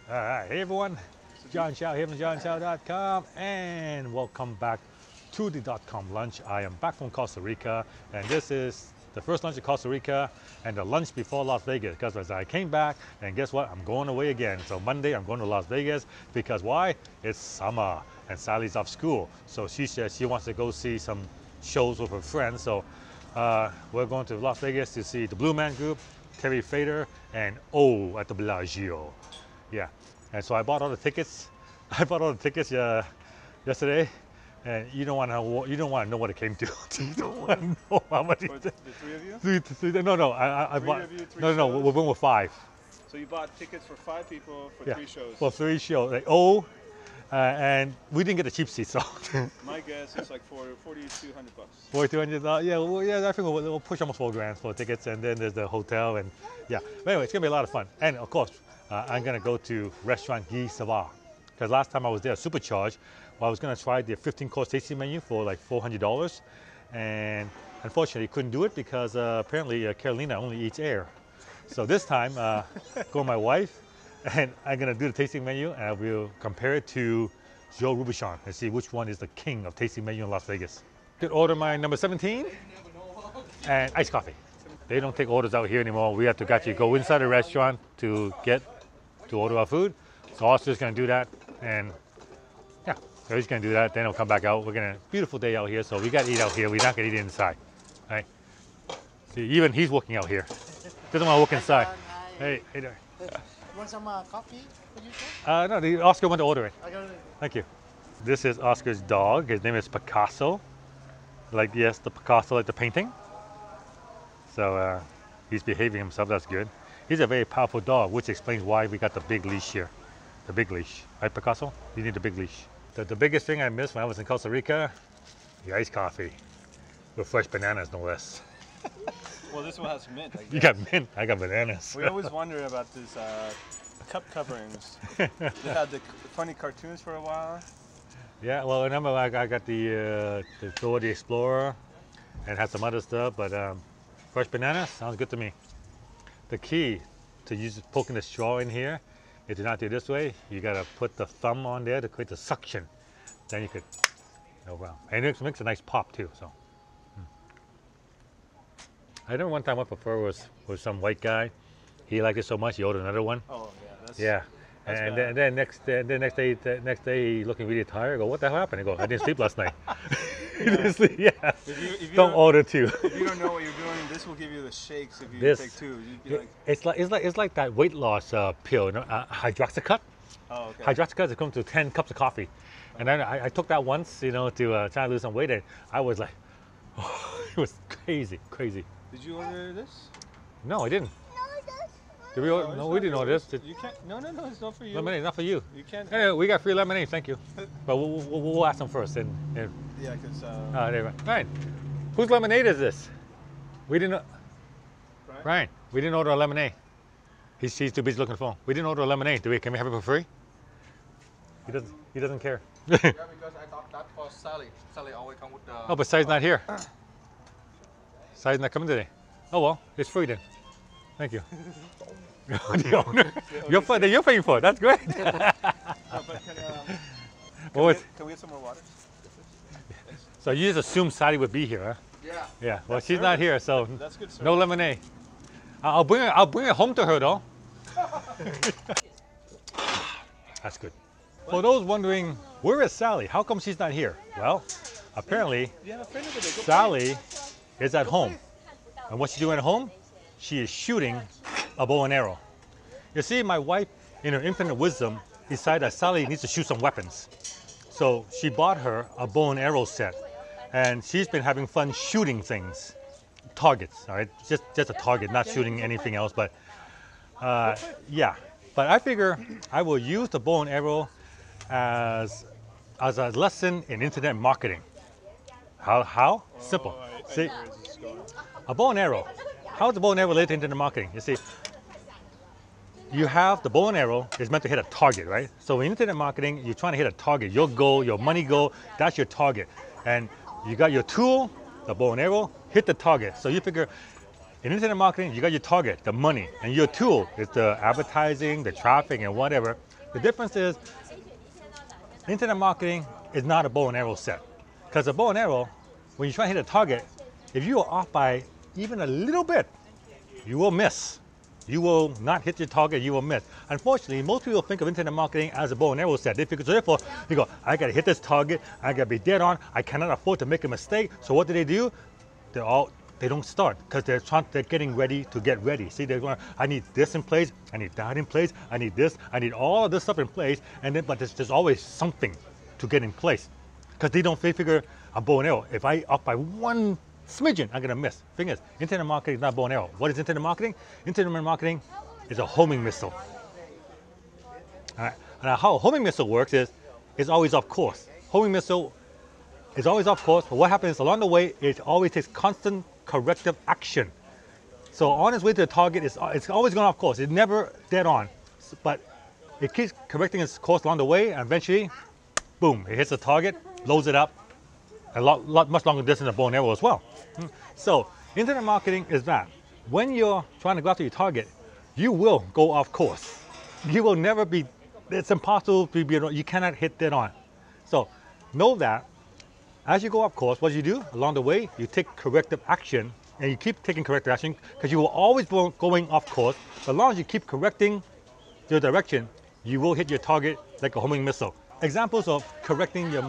All right, hey everyone, John Chow here from johnchow.com, and welcome back to the .com lunch. I am back from Costa Rica, and this is the first lunch in Costa Rica and the lunch before Las Vegas. Because as I came back, and guess what? I'm going away again. So Monday, I'm going to Las Vegas because why? It's summer and Sally's off school. So she says she wants to go see some shows with her friends. So we're going to Las Vegas to see the Blue Man Group, Terry Fader, and O at the Bellagio. Yeah, and so I bought all the tickets. I bought all the tickets yesterday, and you don't want to know what it came to. You don't want to know how much. For the three of you? Three, no. I Three bought. of you, three No. shows? We're going with 5. So you bought tickets for 5 people for Yeah, 3 shows. for 3 shows. Like and we didn't get the cheap seats, so. My guess is like $4,200. 4,200. Yeah, well, yeah. I think we'll push almost $4,000 for tickets, and then there's the hotel, and yeah. But anyway, it's gonna be a lot of fun, and of course. I'm gonna go to restaurant Guy Sava because last time I was there, supercharged. Well, I was gonna try the 15-course tasting menu for like $400, and unfortunately couldn't do it because apparently Carolina only eats air. So this time, go with my wife, and I'm gonna do the tasting menu, and I will compare it to Joe Robuchon and see which one is the king of tasting menu in Las Vegas. Could order my number 17 and iced coffee. They don't take orders out here anymore. We have to actually go inside the restaurant to order our food. So Oscar's gonna do that, and yeah, so he's gonna do that. Then he'll come back out. We're gonna beautiful day out here, so we gotta eat out here. We're not gonna eat inside. All right. See, even he's working out here. Doesn't want to work inside. Hey there. You want some coffee? What you say? No, Oscar went to order it. I got it. Thank you. This is Oscar's dog. His name is Picasso. Like yes, the Picasso, like the painting. So he's behaving himself. That's good. He's a very powerful dog, which explains why we got the big leash here. The big leash. Right, Picasso? You need the big leash. The biggest thing I missed when I was in Costa Rica, the iced coffee. With fresh bananas, no less. Well, this one has mint, I guess. You got mint, I got bananas. We always wonder about these cup coverings. They had the funny cartoons for a while. Yeah, well, remember I got the Dora the Explorer and had some other stuff, but fresh bananas sounds good to me. The key to poking the straw in here is to not do it this way. You gotta put the thumb on there to create the suction. Then you could, no problem. And it makes a nice pop too. So, I remember one time I prefer was some white guy. He liked it so much he ordered another one. Oh yeah, that's And then next day he looking really tired. I go, what the hell happened? I go, I didn't sleep last night. You didn't sleep? Yeah. If you don't order 2. If you don't know what you're doing, this will give you the shakes if you take 2. You'd be like, It's like that weight loss pill, you know, Hydroxycut. oh, okay. Hydroxycut is comes to 10 cups of coffee, and then I took that once, you know, to try to lose some weight, and I was like, it was crazy. Did you order this? No, I didn't. Did we order? No, we didn't order this. You can't. No, it's not for you. Lemonade, not for you. You can't. Anyway, we got free lemonade, thank you. But we'll ask them first. And Yeah, because. there you go. Ryan, whose lemonade is this? We didn't. Ryan, we didn't order a lemonade. He's too busy looking for. We didn't order a lemonade. Can we have it for free? He doesn't care. Yeah, because I thought that for Sally. Sally always come with the. Oh, but Sai's not here. Sai's not coming today. Oh well, it's free then. Thank you. The owner. You're paying for it. That's great. No, but can we get some more water? So you just assumed Sally would be here, huh? Yeah. Yeah. Well, she's not here, so That's good, sir. no lemonade. I'll bring it home to her though. That's good. For those wondering, where is Sally? How come she's not here? Well, apparently You have a friend over there. Go Sally is at home. And what's she doing at home? She is shooting a bow and arrow. You see, my wife, in her infinite wisdom, decided that Sally needs to shoot some weapons. So she bought her a bow and arrow set. And she's been having fun shooting things. Targets, all right? Just a target, not shooting anything else. But yeah. But I figure I will use the bow and arrow as a lesson in internet marketing. How? Simple. See, a bow and arrow. How is the bow and arrow related to internet marketing? You see, you have the bow and arrow is meant to hit a target, right? So in internet marketing, you're trying to hit a target. Your goal, your money goal, that's your target. And you got your tool, the bow and arrow, hit the target. So you figure in internet marketing, you got your target, the money, and your tool is the advertising, the traffic, and whatever. The difference is internet marketing is not a bow and arrow set. Because a bow and arrow, when you try to hit a target, if you are off by even a little bit, you will miss. You will not hit your target, you will miss. Unfortunately, most people think of internet marketing as a bow and arrow set. So therefore, you go, I gotta hit this target, I gotta be dead on, I cannot afford to make a mistake. So what do? They don't start because they're getting ready to get ready. See, they're going, I need this in place, I need that in place, I need this, I need all of this stuff in place, and then, but there's always something to get in place. Because they figure a bow and arrow, if I up by one smidgen, I'm gonna miss. Thing is, internet marketing is not bow and arrow. What is internet marketing? Internet marketing is a homing missile. All right. Now, how a homing missile works is it's always off course. Homing missile is always off course, but what happens along the way, it always takes constant corrective action. So on its way to the target, it's always going off course. It's never dead on, but it keeps correcting its course along the way, and eventually, boom, it hits the target, blows it up, much longer distance than a bow and arrow as well. So internet marketing is that. When you're trying to go after your target, you will go off course. You will never be, it's impossible to be, you cannot hit dead on. So know that as you go off course, what you do along the way, you take corrective action, and you keep taking corrective action because you will always be going off course. But as long as you keep correcting your direction, you will hit your target like a homing missile. Examples of correcting your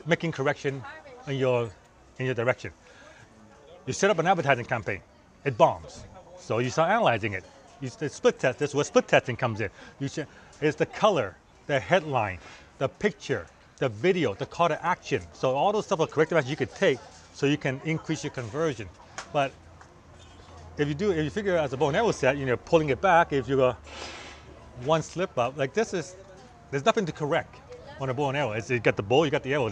making correction in your direction. You set up an advertising campaign, it bombs. So you start analyzing it. You split test. This is where split testing comes in. It's the color, the headline, the picture, the video, the call to action. So all those stuff are corrective action you could take so you can increase your conversion. But if you figure as a bow and arrow set, pulling it back, if you go one slip up, like there's nothing to correct on a bow and arrow. You got the bow, you got the arrow.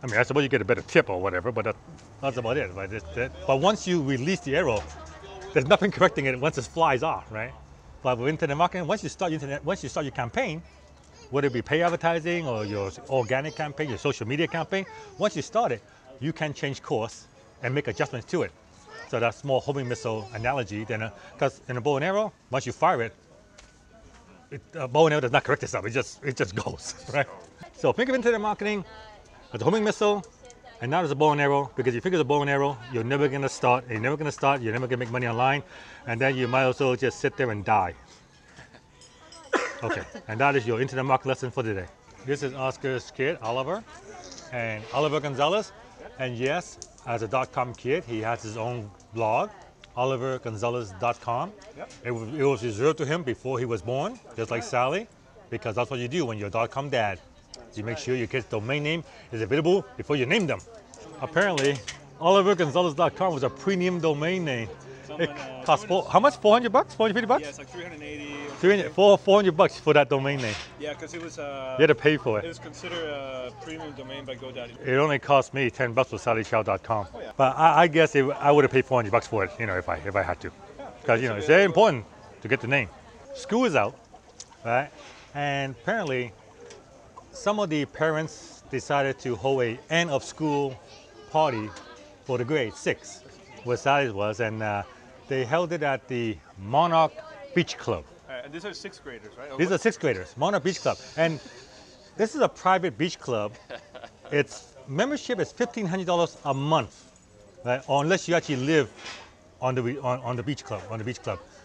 I suppose you get a better tip or whatever, but that's about it. But once you release the arrow, there's nothing correcting it once it flies off, right? But with internet marketing, once you start your campaign, whether it be pay advertising or your organic campaign, your social media campaign, once you start it, you can change course and make adjustments to it. So that's more homing missile analogy than because in a bow and arrow, once you fire it, a bow and arrow does not correct itself. It just goes, right? So think of internet marketing as a homing missile, and not as a bow and arrow, because if you figure it's a bow and arrow, you're never going to start, you're never going to make money online, and then you might as well just sit there and die. Okay, and that is your internet marketing lesson for today. This is Oscar's kid, Oliver, and Oliver Gonzalez, and yes, as a .com kid, he has his own blog, olivergonzalez.com. Yep. It was reserved to him before he was born, just like Sally, because that's what you do when you're a .com dad. You make sure your kid's domain name is available before you name them. Apparently, olivergonzalez.com was a premium domain name. It cost how much? $400? $450? Yeah, it's like 380. $400 for that domain name. Yeah, because it was. You had to pay for it. It was considered a premium domain by GoDaddy. It only cost me $10 for sallychow.com. Oh, yeah. But I guess I would have paid $400 for it, if I had to, because it's very important to get the name. School is out, right? And apparently, some of the parents decided to hold an end of school party for the grade 6, where Sally's was, and they held it at the Monarch Beach Club. And these are 6th graders, right? These are 6th graders, Monarch Beach Club. And this is a private beach club. Its membership is $1,500 a month, right? Or unless you actually live on the beach club,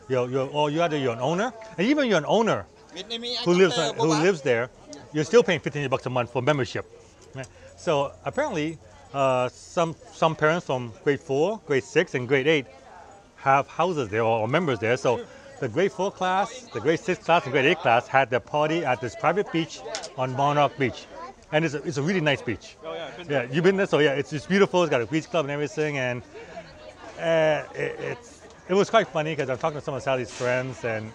you're either an owner, and even you're an owner who lives there, you're still paying $1,500 a month for membership. Right? So apparently, some parents from grade 4, grade 6, and grade 8 have houses there or members there. So the grade 4 class, the grade 6 class, and grade 8 class had their party at this private beach on Monarch Beach. And it's a really nice beach. Oh yeah, yeah, you've been there, so yeah, it's beautiful. It's got a beach club and everything, and it was quite funny because I'm talking to some of Sally's friends, and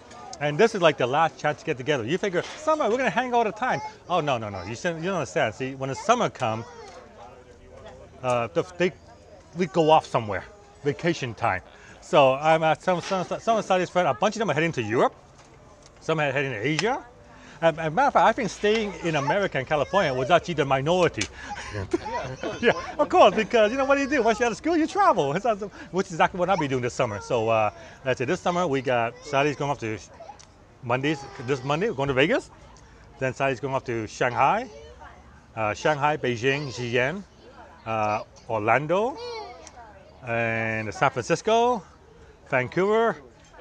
this is like the last chance to get together. You figure, summer, we're gonna hang all the time. Oh, no. You don't understand. See, when the summer comes, we go off somewhere, vacation time. So I'm at some of Sally's friends, a bunch of them are heading to Europe. Some are heading to Asia. As a matter of fact, I think staying in America and California was actually the minority. Yeah, of course, because what do you do? Once you're out of school, you travel, which is exactly what I'll be doing this summer. So that's it. This summer, we got Sally's going off to Mondays, this Monday, we're going to Vegas. Then Sally's going off to Shanghai, Beijing, Xi'an, Orlando, and San Francisco, Vancouver,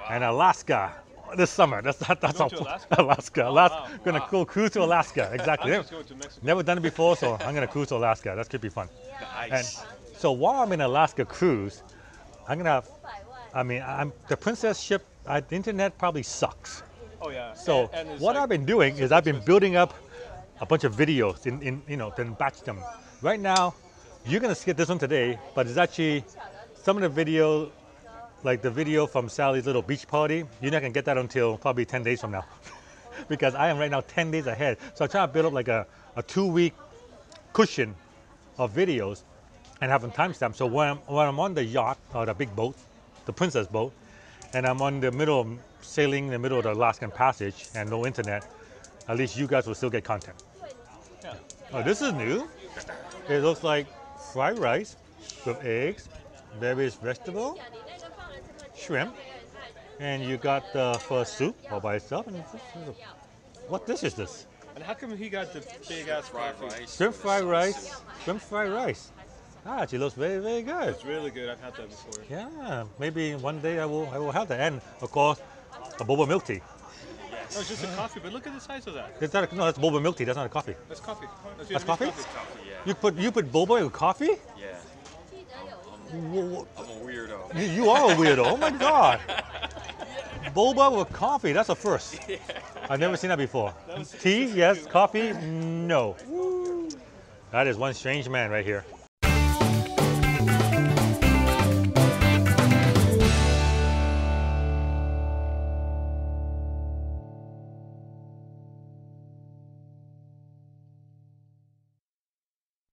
and Alaska this summer. That's all. to Alaska? Alaska. Oh, Alaska. wow. Gonna go cruise to Alaska. Exactly. I'm just going to Mexico. Never done it before, so I'm gonna cruise to Alaska. That could be fun. Nice. And so while I'm in Alaska cruise, I'm the Princess ship. The internet probably sucks. Oh yeah. So And it's what like- I've been doing is I've been building up a bunch of videos then batch them. Right now, you're gonna skip this one today, but it's actually some of the video, like the video from Sally's little beach party. You're not gonna get that until probably 10 days from now, because I am right now 10 days ahead. So I'm trying to build up like a 2-week cushion of videos and have them timestamped. So when I'm on the yacht or the big boat, the Princess boat, and I'm sailing in the middle of the Alaskan Passage and no internet, at least you guys will still get content. Yeah. Oh, this is new. It looks like fried rice with eggs, various vegetables, shrimp, and you got for soup all by itself. And what dish is this? And how come he got the big ass coffee? Shrimp fried rice. Shrimp fried rice. Ah, it looks very, very good. It's really good. I've had that before. Yeah, maybe one day I will have that. And of course, a boba milk tea. Oh, it's just a coffee, but look at the size of that. No, that's boba milk tea. That's not a coffee. That's coffee. That's coffee? Yeah. You put boba in coffee? Yeah. Wh- I'm a weirdo. You are a weirdo. Oh my god. Boba with coffee. That's a first. I've never seen that before. Tea, yes. Coffee, no. That is one strange man right here.